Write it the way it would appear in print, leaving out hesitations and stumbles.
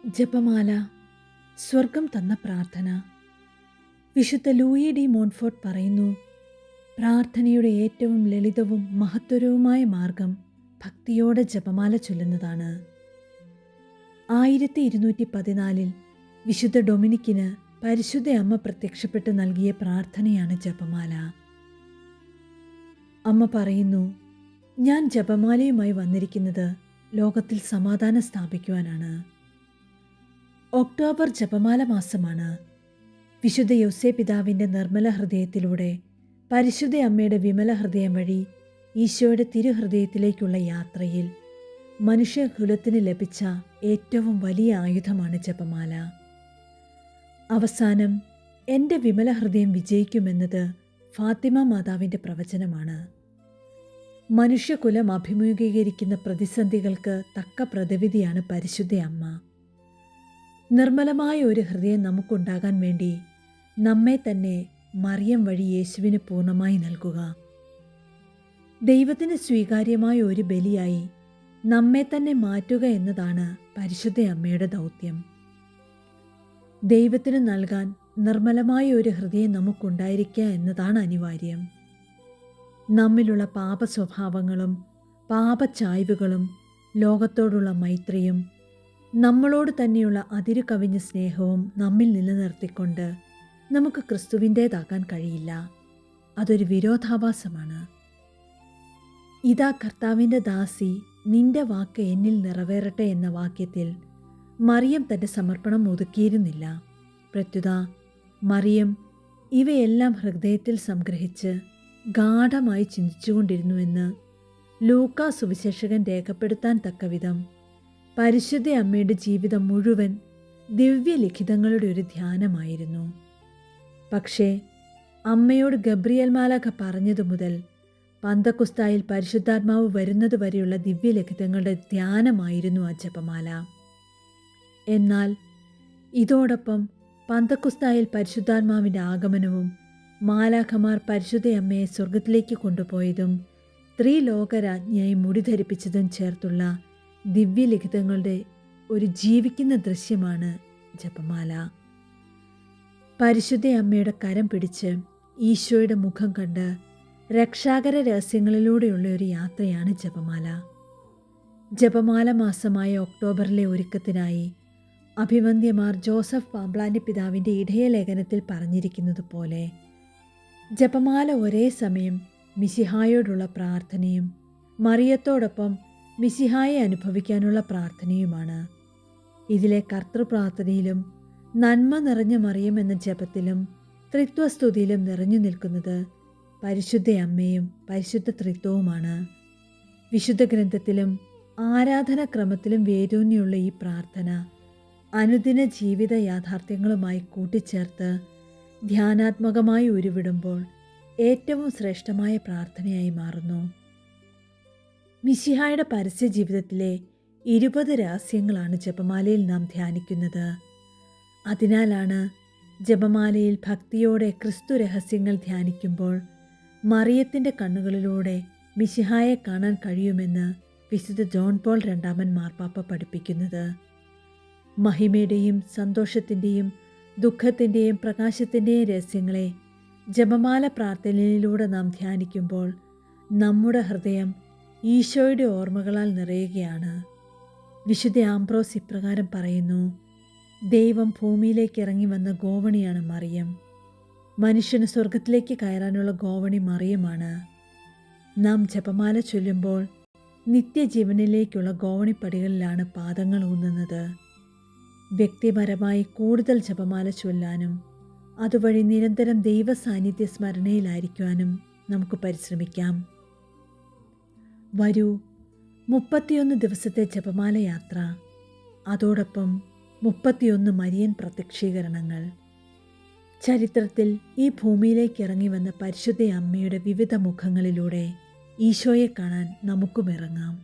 ജപമാല സ്വർഗം തന്ന പ്രാർത്ഥന. വിശുദ്ധ ലൂയി ഡി മോൺഫോർട്ട് പറയുന്നു, പ്രാർത്ഥനയുടെ ഏറ്റവും ലളിതവും മഹത്തരവുമായ മാർഗം ഭക്തിയോടെ ജപമാല ചൊല്ലുന്നതാണ്. 1214 വിശുദ്ധ ഡൊമിനിക്കിന് പരിശുദ്ധ അമ്മ പ്രത്യക്ഷപ്പെട്ട് നൽകിയ പ്രാർത്ഥനയാണ് ജപമാല. അമ്മ പറയുന്നു, ഞാൻ ജപമാലയുമായി വന്നിരിക്കുന്നത് ലോകത്തിൽ സമാധാനം സ്ഥാപിക്കുവാനാണ്. ഒക്ടോബർ ജപമാല മാസമാണ്. വിശുദ്ധ യോസേ പിതാവിൻ്റെ നിർമ്മല ഹൃദയത്തിലൂടെ പരിശുദ്ധ അമ്മയുടെ വിമല ഹൃദയം വഴി ഈശോയുടെ തിരുഹൃദയത്തിലേക്കുള്ള യാത്രയിൽ മനുഷ്യകുലത്തിന് ലഭിച്ച ഏറ്റവും വലിയ ആയുധമാണ് ജപമാല. അവസാനം എൻ്റെ വിമല ഹൃദയം വിജയിക്കുമെന്നത് ഫാത്തിമ മാതാവിൻ്റെ പ്രവചനമാണ്. മനുഷ്യകുലം അഭിമുഖീകരിക്കുന്ന പ്രതിസന്ധികൾക്ക് തക്ക പ്രതിവിധിയാണ് പരിശുദ്ധ അമ്മ. നിർമ്മലമായ ഒരു ഹൃദയം നമുക്കുണ്ടാകാൻ വേണ്ടി നമ്മെ തന്നെ മറിയം വഴി യേശുവിന് പൂർണ്ണമായി നൽകുക. ദൈവത്തിന് സ്വീകാര്യമായ ഒരു ബലിയായി നമ്മെ തന്നെ മാറ്റുക എന്നതാണ് പരിശുദ്ധ അമ്മയുടെ ദൗത്യം. ദൈവത്തിന് നൽകാൻ നിർമ്മലമായ ഒരു ഹൃദയം നമുക്കുണ്ടായിരിക്കുക എന്നതാണ് അനിവാര്യം. നമ്മിലുള്ള പാപ സ്വഭാവങ്ങളും പാപച്ചായ്വുകളും ലോകത്തോടുള്ള മൈത്രിയും നമ്മളോട് തന്നെയുള്ള അതിരു കവിഞ്ഞ സ്നേഹവും നമ്മിൽ നിലനിർത്തിക്കൊണ്ട് നമുക്ക് ക്രിസ്തുവിൻ്റേതാക്കാൻ കഴിയില്ല. അതൊരു വിരോധാഭാസമാണ്. ഇതാ കർത്താവിൻ്റെ ദാസി, നിന്റെ വാക്ക് എന്നിൽ നിറവേറട്ടെ എന്ന വാക്യത്തിൽ മറിയം തൻ്റെ സമർപ്പണം ഒതുക്കിയിരുന്നില്ല. പ്രത്യുത മറിയം ഇവയെല്ലാം ഹൃദയത്തിൽ സംഗ്രഹിച്ച് ഗാഢമായി ചിന്തിച്ചുകൊണ്ടിരുന്നുവെന്ന് ലൂക്കാ സുവിശേഷകൻ രേഖപ്പെടുത്താൻ തക്കവിധം പരിശുദ്ധ അമ്മയുടെ ജീവിതം മുഴുവൻ ദിവ്യലിഖിതങ്ങളുടെ ഒരു ധ്യാനമായിരുന്നു. പക്ഷേ അമ്മയോട് ഗബ്രിയേൽ മാലാഖ പറഞ്ഞതു മുതൽ പന്തക്കുസ്തായിൽ പരിശുദ്ധാത്മാവ് വരുന്നത് വരെയുള്ള ദിവ്യലിഖിതങ്ങളുടെ ധ്യാനമായിരുന്നു ആ ജപമാല. എന്നാൽ ഇതോടൊപ്പം പന്തക്കുസ്തായിൽ പരിശുദ്ധാത്മാവിൻ്റെ ആഗമനവും മാലാഖമാർ പരിശുദ്ധ അമ്മയെ സ്വർഗത്തിലേക്ക് കൊണ്ടുപോയതും ത്രിലോകരാജ്ഞിയായി മുടിധരിപ്പിച്ചതും ചേർത്തുള്ള ദിവ്യലിഖിതങ്ങളുടെ ഒരു ജീവിക്കുന്ന ദൃശ്യമാണ് ജപമാല. പരിശുദ്ധ അമ്മയുടെ കരം പിടിച്ച് ഈശോയുടെ മുഖം കണ്ട് രക്ഷാകര രഹസ്യങ്ങളിലൂടെയുള്ള ഒരു യാത്രയാണ് ജപമാല. ജപമാല മാസമായ ഒക്ടോബറിലെ ഒരുക്കത്തിനായി അഭിവന്ദ്യമാർ ജോസഫ് പാംപ്ലാനി പിതാവിൻ്റെ ഇടയലേഖനത്തിൽ പറഞ്ഞിരിക്കുന്നത് പോലെ ജപമാല ഒരേ സമയം മിശിഹായോടുള്ള പ്രാർത്ഥനയും മറിയത്തോടൊപ്പം മിശിഹായെ അനുഭവിക്കാനുള്ള പ്രാർത്ഥനയുമാണ്. ഇതിലെ കർത്തൃപ്രാർത്ഥനയിലും നന്മ നിറഞ്ഞ മറിയം എന്ന ജപത്തിലും ത്രിത്വസ്തുതിയിലും നിറഞ്ഞു നിൽക്കുന്നത് പരിശുദ്ധ അമ്മയും പരിശുദ്ധ ത്രിത്വവുമാണ്. വിശുദ്ധ ഗ്രന്ഥത്തിലും ആരാധനാക്രമത്തിലും വേരൂന്നിയുള്ള ഈ പ്രാർത്ഥന അനുദിന ജീവിത യാഥാർത്ഥ്യങ്ങളുമായി കൂട്ടിച്ചേർത്ത് ധ്യാനാത്മകമായി ഉരുവിടുമ്പോൾ ഏറ്റവും ശ്രേഷ്ഠമായ പ്രാർത്ഥനയായി മാറുന്നു. മിശിഹായുടെ പരസ്യ ജീവിതത്തിലെ 20 രഹസ്യങ്ങളാണ് ജപമാലയിൽ നാം ധ്യാനിക്കുന്നത്. അതിനാലാണ് ജപമാലയിൽ ഭക്തിയോടെ ക്രിസ്തു രഹസ്യങ്ങൾ ധ്യാനിക്കുമ്പോൾ മറിയത്തിൻ്റെ കണ്ണുകളിലൂടെ മിശിഹായെ കാണാൻ കഴിയുമെന്ന് വിശുദ്ധ ജോൺ പോൾ രണ്ടാമൻ മാർപ്പാപ്പ പഠിപ്പിക്കുന്നത്. മഹിമയുടെയും സന്തോഷത്തിൻ്റെയും ദുഃഖത്തിൻ്റെയും പ്രകാശത്തിൻ്റെയും രഹസ്യങ്ങളെ ജപമാല പ്രാർത്ഥനയിലൂടെ നാം ധ്യാനിക്കുമ്പോൾ നമ്മുടെ ഹൃദയം ഈശോയുടെ ഓർമ്മകളാൽ നിറയുകയാണ്. വിശുദ്ധ ആംബ്രോസ് ഇപ്രകാരം പറയുന്നു, ദൈവം ഭൂമിയിലേക്ക് ഇറങ്ങി വന്ന ഗോവണിയാണ് മറിയം. മനുഷ്യന് സ്വർഗത്തിലേക്ക് കയറാനുള്ള ഗോവണി മറിയമാണ്. നാം ജപമാല ചൊല്ലുമ്പോൾ നിത്യജീവനിലേക്കുള്ള ഗോവണിപ്പടികളിലാണ് പാദങ്ങൾ ഊന്നുന്നത്. വ്യക്തിപരമായി കൂടുതൽ ജപമാല ചൊല്ലാനും അതുവഴി നിരന്തരം ദൈവസാന്നിധ്യ സ്മരണയിലായിരിക്കുവാനും നമുക്ക് പരിശ്രമിക്കാം. വരൂ, 31 ദിവസത്തെ ജപമാല യാത്ര, അതോടൊപ്പം 31 മരിയൻ പ്രത്യക്ഷീകരണങ്ങൾ. ചരിത്രത്തിൽ ഈ ഭൂമിയിലേക്ക് ഇറങ്ങി വന്ന പരിശുദ്ധ അമ്മയുടെ വിവിധ മുഖങ്ങളിലൂടെ ഈശോയെ കാണാൻ നമുക്കും ഇറങ്ങാം.